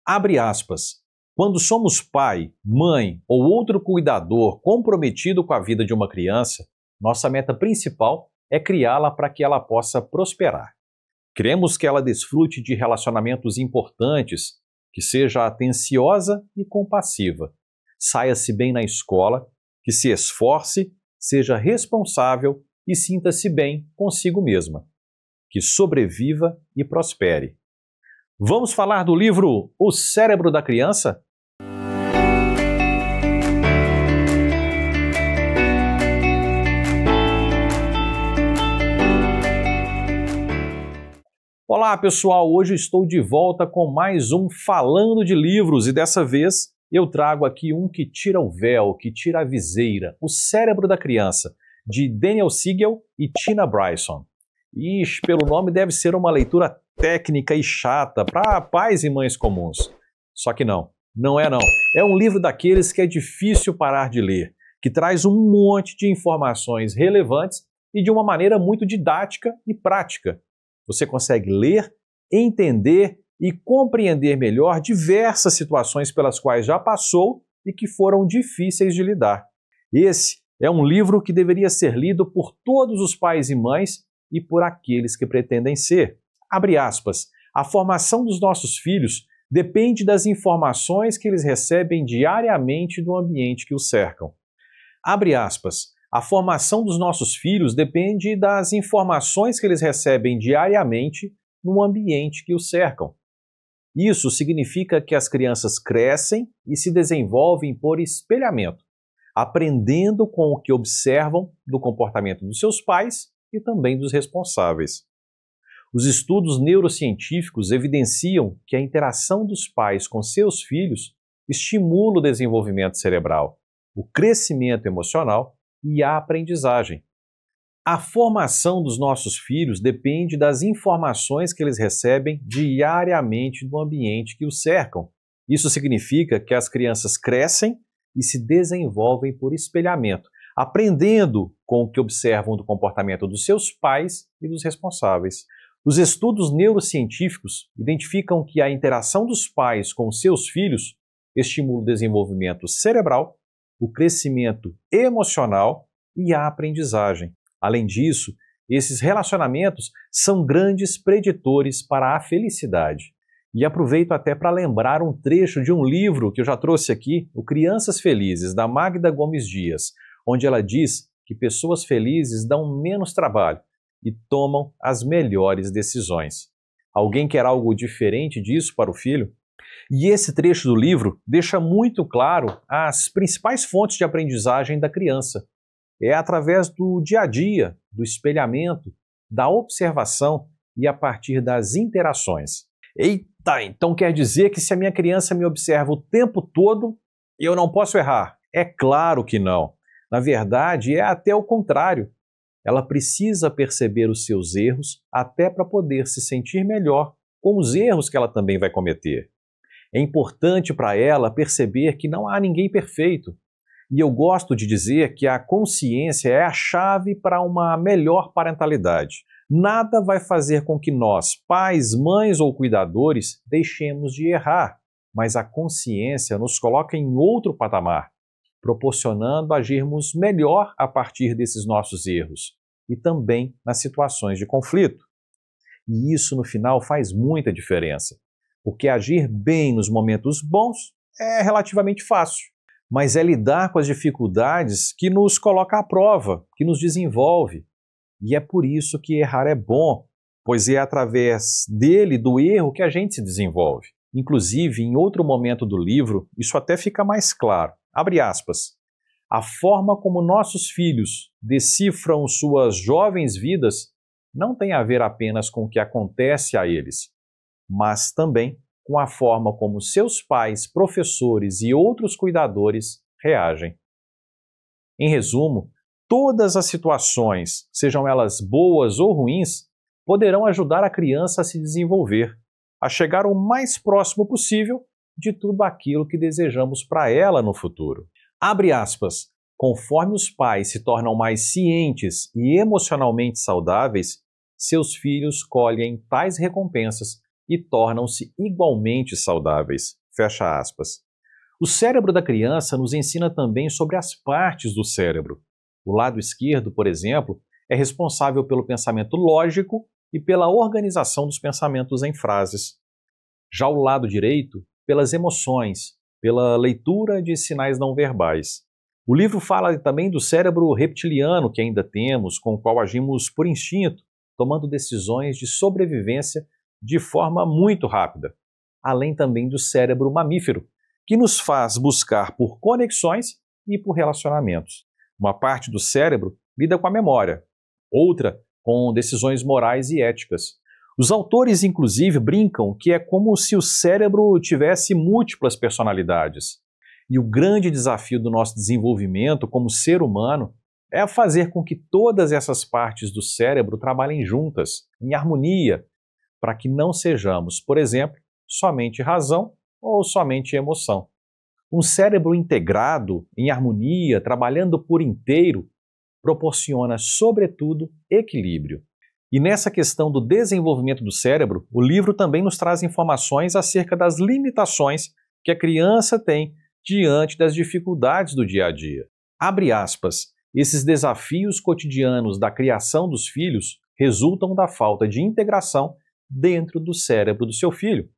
Abre aspas. Quando somos pai, mãe ou outro cuidador comprometido com a vida de uma criança, nossa meta principal é criá-la para que ela possa prosperar. Queremos que ela desfrute de relacionamentos importantes, que seja atenciosa e compassiva, saia-se bem na escola, que se esforce, seja responsável e sinta-se bem consigo mesma, que sobreviva e prospere. Vamos falar do livro O Cérebro da Criança? Olá pessoal, hoje estou de volta com mais um Falando de Livros e dessa vez eu trago aqui um que tira o véu, que tira a viseira, O Cérebro da Criança, de Daniel Siegel e Tina Bryson. Ixi, pelo nome deve ser uma leitura técnica e chata para pais e mães comuns. Só que não é não. É um livro daqueles que é difícil parar de ler, que traz um monte de informações relevantes e de uma maneira muito didática e prática. Você consegue ler, entender e compreender melhor diversas situações pelas quais já passou e que foram difíceis de lidar. Esse é um livro que deveria ser lido por todos os pais e mães e por aqueles que pretendem ser. Abre aspas. A formação dos nossos filhos depende das informações que eles recebem diariamente do ambiente que os cercam. Abre aspas. A formação dos nossos filhos depende das informações que eles recebem diariamente no ambiente que os cercam. Isso significa que as crianças crescem e se desenvolvem por espelhamento, aprendendo com o que observam do comportamento dos seus pais e também dos responsáveis. Os estudos neurocientíficos evidenciam que a interação dos pais com seus filhos estimula o desenvolvimento cerebral, o crescimento emocional e a aprendizagem. A formação dos nossos filhos depende das informações que eles recebem diariamente do ambiente que os cercam. Isso significa que as crianças crescem e se desenvolvem por espelhamento, aprendendo com o que observam do comportamento dos seus pais e dos responsáveis. Os estudos neurocientíficos identificam que a interação dos pais com seus filhos estimula o desenvolvimento cerebral, o crescimento emocional e a aprendizagem. Além disso, esses relacionamentos são grandes preditores para a felicidade. E aproveito até para lembrar um trecho de um livro que eu já trouxe aqui, o Crianças Felizes, da Magda Gomes Dias, onde ela diz que pessoas felizes dão menos trabalho e tomam as melhores decisões. Alguém quer algo diferente disso para o filho? E esse trecho do livro deixa muito claro as principais fontes de aprendizagem da criança. É através do dia a dia, do espelhamento, da observação e a partir das interações. Eita, então quer dizer que se a minha criança me observa o tempo todo, eu não posso errar? É claro que não. Na verdade, é até o contrário. Ela precisa perceber os seus erros até para poder se sentir melhor com os erros que ela também vai cometer. É importante para ela perceber que não há ninguém perfeito. E eu gosto de dizer que a consciência é a chave para uma melhor parentalidade. Nada vai fazer com que nós, pais, mães ou cuidadores, deixemos de errar, mas a consciência nos coloca em outro patamar, proporcionando agirmos melhor a partir desses nossos erros e também nas situações de conflito. E isso, no final, faz muita diferença. Porque agir bem nos momentos bons é relativamente fácil, mas é lidar com as dificuldades que nos coloca à prova, que nos desenvolve. E é por isso que errar é bom, pois é através dele, do erro, que a gente se desenvolve. Inclusive, em outro momento do livro, isso até fica mais claro. Abre aspas. A forma como nossos filhos decifram suas jovens vidas não tem a ver apenas com o que acontece a eles, mas também com a forma como seus pais, professores e outros cuidadores reagem. Em resumo, todas as situações, sejam elas boas ou ruins, poderão ajudar a criança a se desenvolver, a chegar o mais próximo possível de tudo aquilo que desejamos para ela no futuro. Abre aspas. Conforme os pais se tornam mais cientes e emocionalmente saudáveis, seus filhos colhem tais recompensas e tornam-se igualmente saudáveis. Fecha aspas. O cérebro da criança nos ensina também sobre as partes do cérebro. O lado esquerdo, por exemplo, é responsável pelo pensamento lógico e pela organização dos pensamentos em frases. Já o lado direito, pelas emoções, pela leitura de sinais não verbais. O livro fala também do cérebro reptiliano que ainda temos, com o qual agimos por instinto, tomando decisões de sobrevivência de forma muito rápida. Além também do cérebro mamífero, que nos faz buscar por conexões e por relacionamentos. Uma parte do cérebro lida com a memória, outra com decisões morais e éticas. Os autores, inclusive, brincam que é como se o cérebro tivesse múltiplas personalidades. E o grande desafio do nosso desenvolvimento como ser humano é fazer com que todas essas partes do cérebro trabalhem juntas, em harmonia, para que não sejamos, por exemplo, somente razão ou somente emoção. Um cérebro integrado, em harmonia, trabalhando por inteiro, proporciona, sobretudo, equilíbrio. E nessa questão do desenvolvimento do cérebro, o livro também nos traz informações acerca das limitações que a criança tem diante das dificuldades do dia a dia. Abre aspas, esses desafios cotidianos da criação dos filhos resultam da falta de integração dentro do cérebro do seu filho.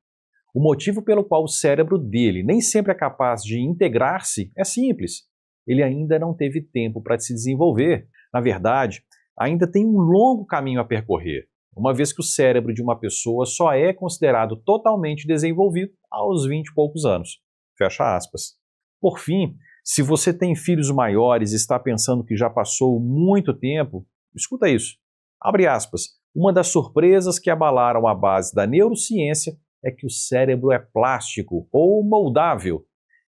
O motivo pelo qual o cérebro dele nem sempre é capaz de integrar-se é simples. Ele ainda não teve tempo para se desenvolver. Na verdade, ainda tem um longo caminho a percorrer, uma vez que o cérebro de uma pessoa só é considerado totalmente desenvolvido aos 20 e poucos anos. Fecha aspas. Por fim, se você tem filhos maiores e está pensando que já passou muito tempo, escuta isso. Abre aspas. Uma das surpresas que abalaram a base da neurociência é que o cérebro é plástico ou moldável.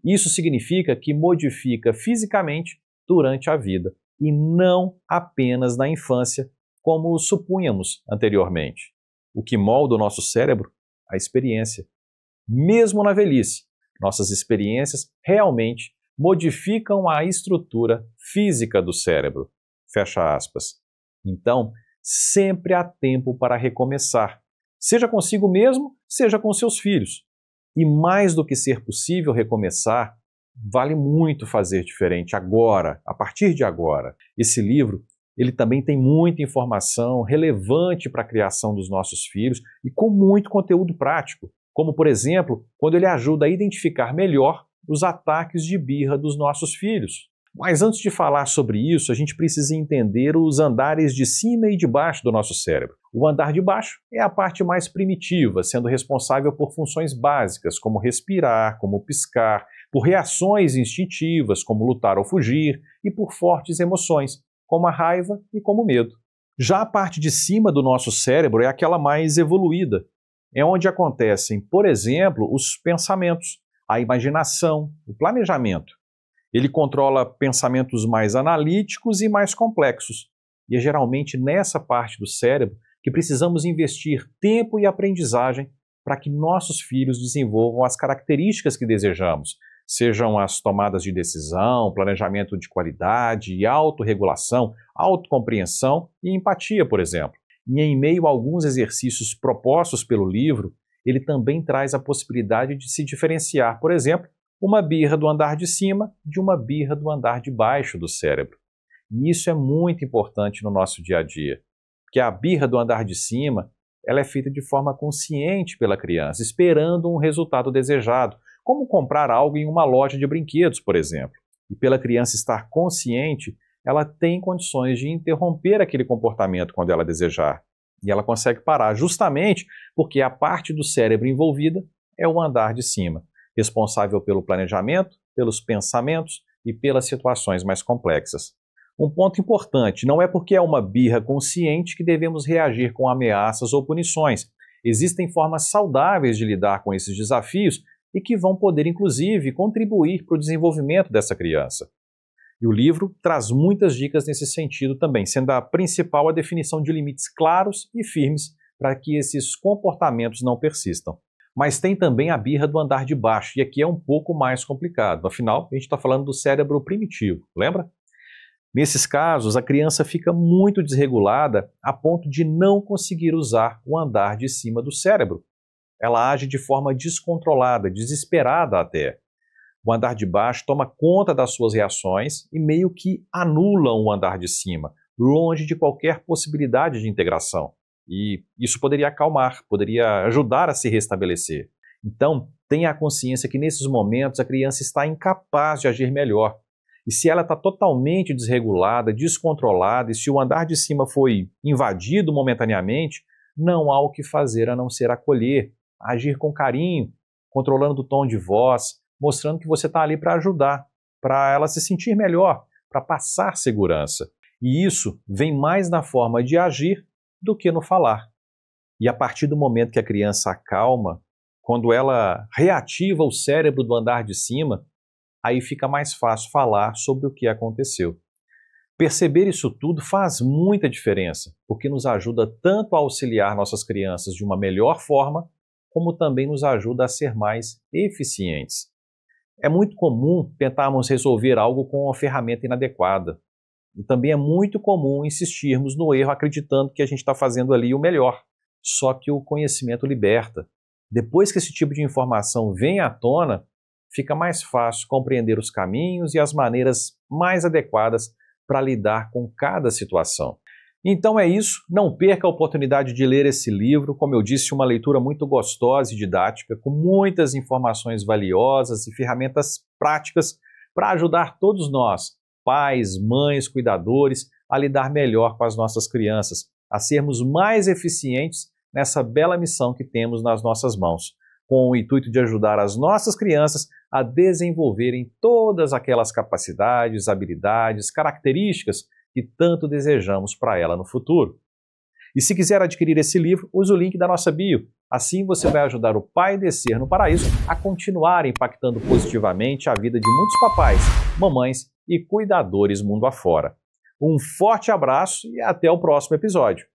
Isso significa que modifica fisicamente durante a vida e não apenas na infância, como supunhamos anteriormente. O que molda o nosso cérebro? A experiência. Mesmo na velhice, nossas experiências realmente modificam a estrutura física do cérebro. Fecha aspas. Então, sempre há tempo para recomeçar, seja consigo mesmo, seja com seus filhos. E mais do que ser possível recomeçar, vale muito fazer diferente agora, a partir de agora. Esse livro, ele também tem muita informação relevante para a criação dos nossos filhos e com muito conteúdo prático, como, por exemplo, quando ele ajuda a identificar melhor os ataques de birra dos nossos filhos. Mas antes de falar sobre isso, a gente precisa entender os andares de cima e de baixo do nosso cérebro. O andar de baixo é a parte mais primitiva, sendo responsável por funções básicas, como respirar, como piscar, por reações instintivas, como lutar ou fugir, e por fortes emoções, como a raiva e como o medo. Já a parte de cima do nosso cérebro é aquela mais evoluída. É onde acontecem, por exemplo, os pensamentos, a imaginação, o planejamento. Ele controla pensamentos mais analíticos e mais complexos. E é geralmente nessa parte do cérebro que precisamos investir tempo e aprendizagem para que nossos filhos desenvolvam as características que desejamos, sejam as tomadas de decisão, planejamento de qualidade, autorregulação, autocompreensão e empatia, por exemplo. E em meio a alguns exercícios propostos pelo livro, ele também traz a possibilidade de se diferenciar, por exemplo, uma birra do andar de cima de uma birra do andar de baixo do cérebro. E isso é muito importante no nosso dia a dia, porque a birra do andar de cima ela é feita de forma consciente pela criança, esperando um resultado desejado, como comprar algo em uma loja de brinquedos, por exemplo. E pela criança estar consciente, ela tem condições de interromper aquele comportamento quando ela desejar. E ela consegue parar justamente porque a parte do cérebro envolvida é o andar de cima, responsável pelo planejamento, pelos pensamentos e pelas situações mais complexas. Um ponto importante, não é porque é uma birra consciente que devemos reagir com ameaças ou punições. Existem formas saudáveis de lidar com esses desafios e que vão poder, inclusive, contribuir para o desenvolvimento dessa criança. E o livro traz muitas dicas nesse sentido também, sendo a principal a definição de limites claros e firmes para que esses comportamentos não persistam. Mas tem também a birra do andar de baixo, e aqui é um pouco mais complicado. Afinal, a gente está falando do cérebro primitivo, lembra? Nesses casos, a criança fica muito desregulada a ponto de não conseguir usar o andar de cima do cérebro. ela age de forma descontrolada, desesperada até. O andar de baixo toma conta das suas reações e meio que anulam o andar de cima, longe de qualquer possibilidade de integração. E isso poderia acalmar, poderia ajudar a se restabelecer. Então, tenha a consciência que nesses momentos a criança está incapaz de agir melhor. E se ela está totalmente desregulada, descontrolada, e se o andar de cima foi invadido momentaneamente, não há o que fazer a não ser acolher, agir com carinho, controlando o tom de voz, mostrando que você está ali para ajudar, para ela se sentir melhor, para passar segurança. E isso vem mais na forma de agir do que no falar. E a partir do momento que a criança acalma, quando ela reativa o cérebro do andar de cima, aí fica mais fácil falar sobre o que aconteceu. Perceber isso tudo faz muita diferença, porque nos ajuda tanto a auxiliar nossas crianças de uma melhor forma, como também nos ajuda a ser mais eficientes. É muito comum tentarmos resolver algo com uma ferramenta inadequada. E também é muito comum insistirmos no erro acreditando que a gente está fazendo ali o melhor. Só que o conhecimento liberta. Depois que esse tipo de informação vem à tona, fica mais fácil compreender os caminhos e as maneiras mais adequadas para lidar com cada situação. Então é isso, não perca a oportunidade de ler esse livro, como eu disse, uma leitura muito gostosa e didática, com muitas informações valiosas e ferramentas práticas para ajudar todos nós, pais, mães, cuidadores, a lidar melhor com as nossas crianças, a sermos mais eficientes nessa bela missão que temos nas nossas mãos, com o intuito de ajudar as nossas crianças a desenvolverem todas aquelas capacidades, habilidades, características que tanto desejamos para ela no futuro. E se quiser adquirir esse livro, use o link da nossa bio. Assim você vai ajudar o Pai Descer no Paraíso a continuar impactando positivamente a vida de muitos papais, mamães e cuidadores mundo afora. Um forte abraço e até o próximo episódio.